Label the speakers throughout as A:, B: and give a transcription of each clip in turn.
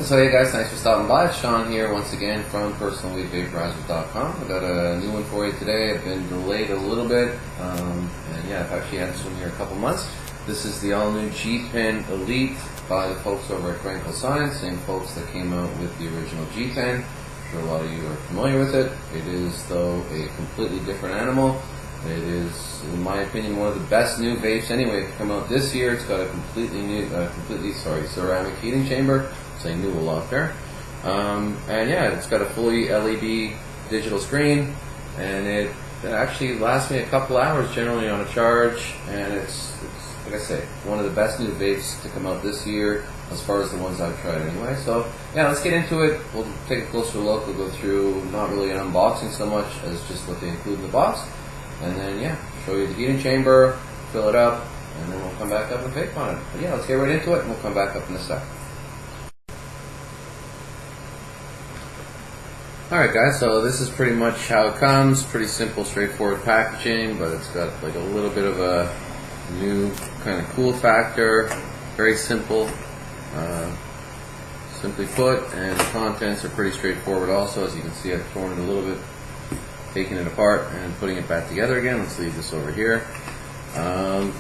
A: So hey guys, thanks for stopping by. It's Sean here once again from personalvaporizers.com. I got a new one for you today. I've been delayed a little bit, and yeah, I've actually had this one here a couple months. This is the all-new G-Pen Elite by the folks over at Grenco Science, same folks that came out with the original G-Pen. I'm sure a lot of you are familiar with it. It is, though, a completely different animal. It is, in my opinion, one of the best new vapes anyway to come out this year. It's got a completely ceramic heating chamber. So I knew a lot there. And yeah, it's got a fully LED digital screen, and it actually lasts me a couple hours generally on a charge, and it's like I say, one of the best new vapes to come out this year as far as the ones I've tried anyway. So yeah, let's get into it. We'll take a closer look. We'll go through not really an unboxing so much as just what they include in the box, and then yeah, show you the heating chamber, fill it up, and then we'll come back up and vape on it. But yeah, let's get right into it, and we'll come back up in a sec. Alright guys, so this is pretty much how it comes. Pretty simple, straightforward packaging, but it's got like a little bit of a new kind of cool factor. Very simple, simply put, and the contents are pretty straightforward also. As you can see, I've torn it a little bit, taking it apart and putting it back together again. Let's leave this over here.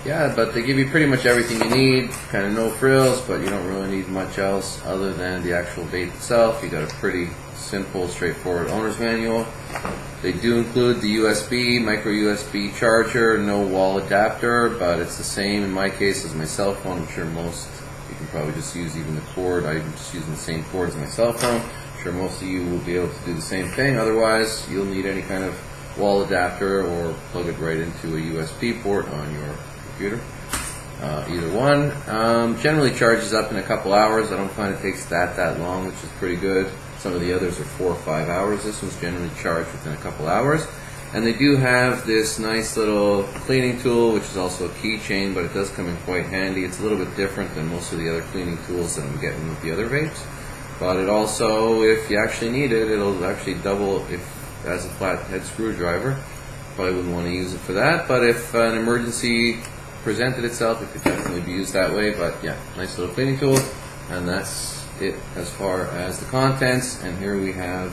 A: Yeah, but they give you pretty much everything you need, kind of no frills, but you don't really need much else other than the actual vape itself. You got a pretty simple, straightforward owner's manual. They do include the USB, micro USB charger, no wall adapter, but it's the same in my case as my cell phone. I'm sure most, you can probably just use even the cord. I'm just using the same cord as my cell phone. I'm sure most of you will be able to do the same thing. Otherwise, you'll need any kind of wall adapter or plug it right into a USB port on your computer. Either one. Generally charges up in a couple hours. I don't find it takes that long, which is pretty good. Some of the others are 4 or 5 hours. This one's generally charged within a couple hours. And they do have this nice little cleaning tool, which is also a keychain, but it does come in quite handy. It's a little bit different than most of the other cleaning tools that I'm getting with the other vapes. But it also, if you actually need it, it'll actually double as a flathead screwdriver. Probably wouldn't want to use it for that, but if an emergency presented itself, it could definitely be used that way. But yeah, nice little cleaning tool, and that's it as far as the contents. And here we have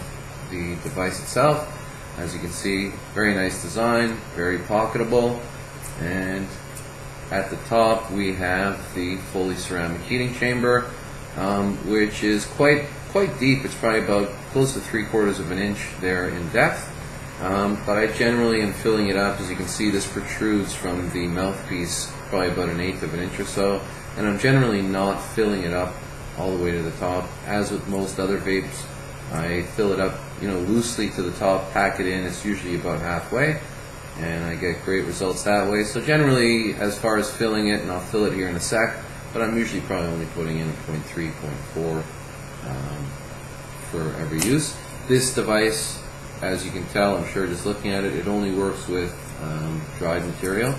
A: the device itself. As you can see, very nice design, very pocketable, and at the top we have the fully ceramic heating chamber, which is quite deep. It's probably about close to 3/4 of an inch there in depth, but I generally am filling it up. As you can see, this protrudes from the mouthpiece probably about 1/8 of an inch or so, and I'm generally not filling it up all the way to the top. As with most other vapes, I fill it up, loosely to the top, pack it in. It's usually about halfway, and I get great results that way. So generally, as far as filling it, and I'll fill it here in a sec, but I'm usually probably only putting in a 0.3, 0.4 for every use. This device, as you can tell, I'm sure just looking at it, it only works with dried material.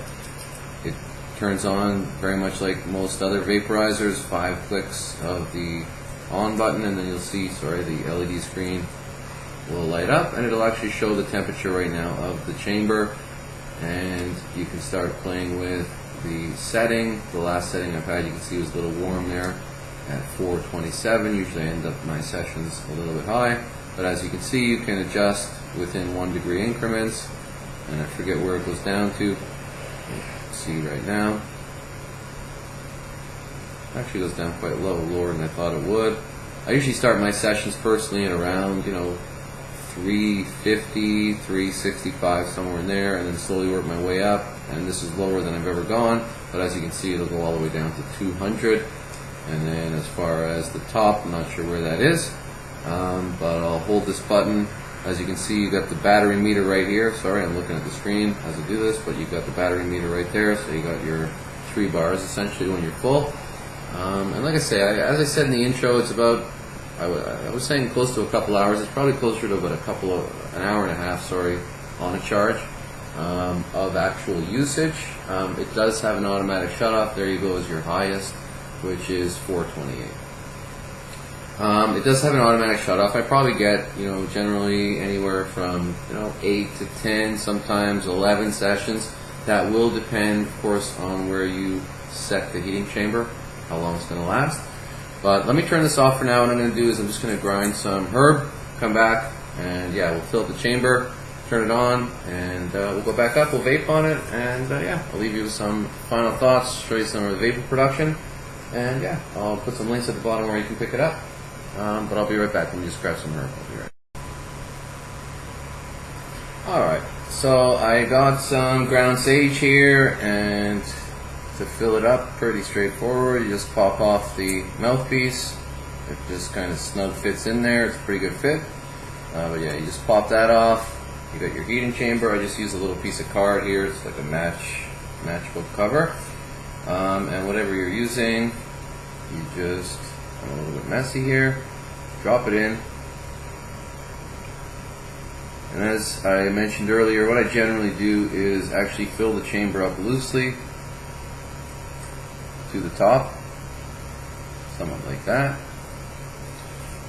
A: It turns on very much like most other vaporizers, 5 clicks of the on button, and then you'll see, the LED screen will light up, and it'll actually show the temperature right now of the chamber, and you can start playing with the setting. The last setting I've had, you can see, was a little warm there at 427. Usually I end up my sessions a little bit high, but as you can see, you can adjust within 1 degree increments, and I forget where it goes down to. See right now, actually goes down quite lower than I thought it would. I usually start my sessions personally at around 350, 365, somewhere in there, and then slowly work my way up. And this is lower than I've ever gone, but as you can see, it'll go all the way down to 200. And then as far as the top, I'm not sure where that is, but I'll hold this button. As you can see, you got the battery meter right here. Sorry, I'm looking at the screen as I do this, but you got the battery meter right there. So you got your 3 bars essentially when you're full. And like I say, as I said in the intro, it's about, I was saying close to a couple hours. It's probably closer to about an hour and a half, on a charge of actual usage. It does have an automatic shutoff. There you go, is your highest, which is 428. It does have an automatic shutoff. I probably get, generally anywhere from, 8 to 10, sometimes 11 sessions. That will depend, of course, on where you set the heating chamber, how long it's going to last. But let me turn this off for now. What I'm going to do is I'm just going to grind some herb, come back, and yeah, we'll fill up the chamber, turn it on, and we'll go back up, we'll vape on it, and yeah, I'll leave you with some final thoughts, show you some of the vapor production, and yeah, I'll put some links at the bottom where you can pick it up. But I'll be right back. Let me just grab some herb. I'll be right back. Alright, so I got some ground sage here, and to fill it up, pretty straightforward. You just pop off the mouthpiece. It just kind of snug fits in there. It's a pretty good fit. But yeah, you just pop that off. You got your heating chamber. I just use a little piece of card here. It's like a matchbook cover. And whatever you're using, you just, I'm a little bit messy here, drop it in. And as I mentioned earlier, what I generally do is actually fill the chamber up loosely to the top, somewhat like that,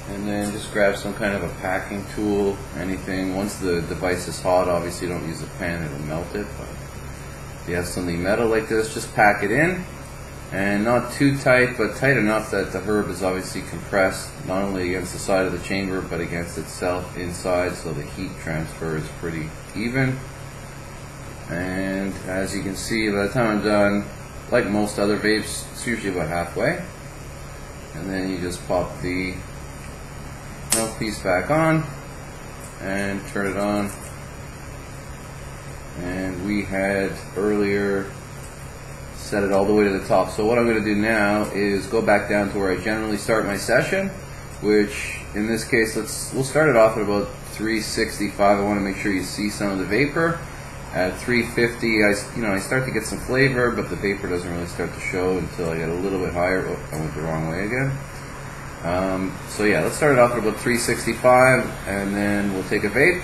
A: and then just grab some kind of a packing tool, anything. Once the device is hot, obviously don't use a pan, it'll melt it, but if you have something metal like this, just pack it in, and not too tight, but tight enough that the herb is obviously compressed, not only against the side of the chamber, but against itself inside, so the heat transfer is pretty even. And as you can see, by the time I'm done, like most other vapes, it's usually about halfway. And then you just pop the mouthpiece back on and turn it on. And we had earlier set it all the way to the top. So what I'm going to do now is go back down to where I generally start my session, which in this case, we'll start it off at about 365. I want to make sure you see some of the vapor. At 350, I start to get some flavor, but the vapor doesn't really start to show until I get a little bit higher. Oh, I went the wrong way again. So yeah, let's start it off at about 365, and then we'll take a vape.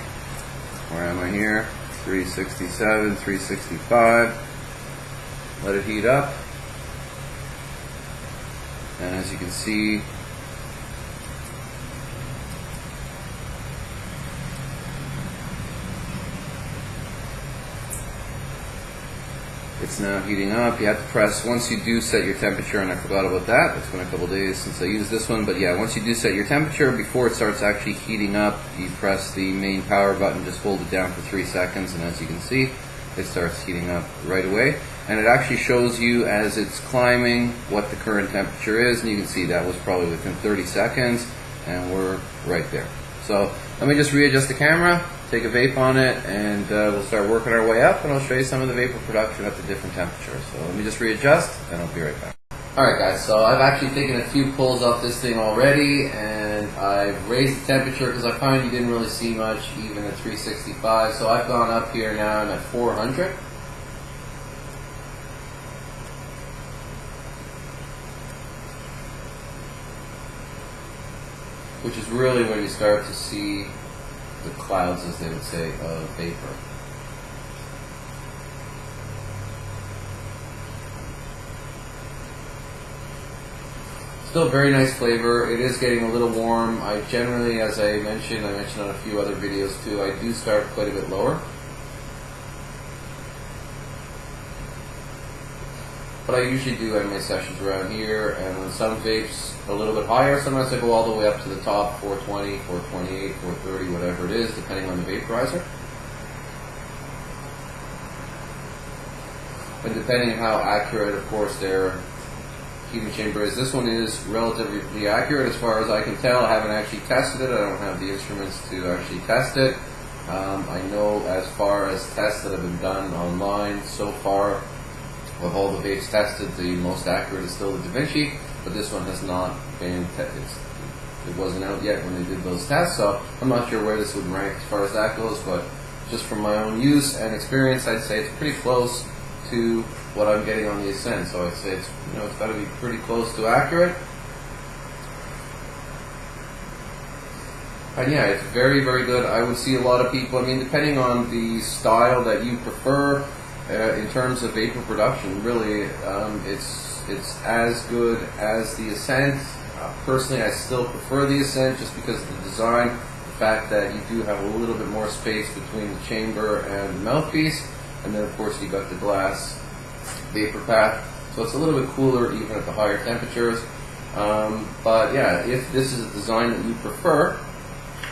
A: Where am I here? 367, 365. Let it heat up. And as you can see, it's now heating up. You have to press, once you do set your temperature, and I forgot about that, it's been a couple days since I used this one, but yeah, once you do set your temperature, before it starts actually heating up, you press the main power button, just hold it down for 3 seconds, and as you can see, it starts heating up right away. And it actually shows you as it's climbing what the current temperature is, and you can see that was probably within 30 seconds, and we're right there. So let me just readjust the camera, take a vape on it, and we'll start working our way up, and I'll show you some of the vapor production at the different temperatures. So let me just readjust, and I'll be right back. Alright guys, so I've actually taken a few pulls off this thing already, and I've raised the temperature because I find you didn't really see much even at 365. So I've gone up here now, I'm at 400. Which is really when you start to see the clouds, as they would say, of vapor. Still very nice flavor. It is getting a little warm. I generally, as I mentioned on a few other videos too, I do start quite a bit lower. But I usually do end my sessions around here, and when some vapes a little bit higher, sometimes I go all the way up to the top, 420, 428, 430, whatever it is, depending on the vaporizer. And depending on how accurate, of course, their heating chamber is. This one is relatively accurate as far as I can tell. I haven't actually tested it. I don't have the instruments to actually test it. I know as far as tests that have been done online so far, of all the vapes tested, the most accurate is still the Da Vinci, but this one has not been tested. It wasn't out yet when they did those tests, so I'm not sure where this would rank as far as that goes, but just from my own use and experience, I'd say it's pretty close to what I'm getting on the Ascend. So I'd say it's got to be pretty close to accurate. And yeah, it's very, very good. I would see a lot of people, I mean, depending on the style that you prefer, in terms of vapor production, really, it's as good as the Ascent. Personally, I still prefer the Ascent just because of the design, the fact that you do have a little bit more space between the chamber and the mouthpiece, and then of course you got the glass vapor path, so it's a little bit cooler even at the higher temperatures. But yeah, if this is a design that you prefer,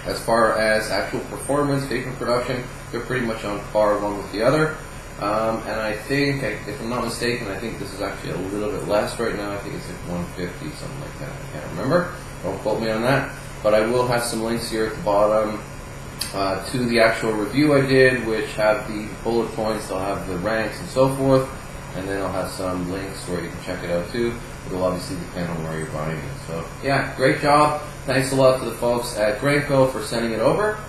A: as far as actual performance, vaping production, they're pretty much on par one with the other. And I think, if I'm not mistaken, I think this is actually a little bit less right now. I think it's like 150, something like that. I can't remember. Don't quote me on that. But I will have some links here at the bottom to the actual review I did, which have the bullet points. They'll have the ranks and so forth. And then I'll have some links where you can check it out too. It'll obviously depend on where you're buying it. So yeah, great job. Thanks a lot to the folks at Grenco for sending it over.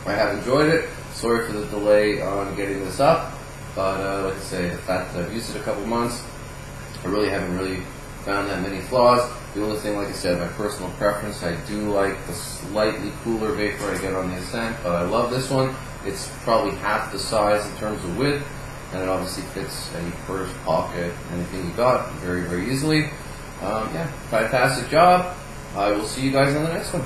A: I have enjoyed it. Sorry for the delay on getting this up. But like I say, the fact that I've used it a couple months, I really haven't found that many flaws. The only thing, like I said, my personal preference, I do like the slightly cooler vapor I get on the Ascent, but I love this one. It's probably half the size in terms of width, and it obviously fits any purse, pocket, anything you got very, very easily. Yeah, fantastic job. I will see you guys on the next one.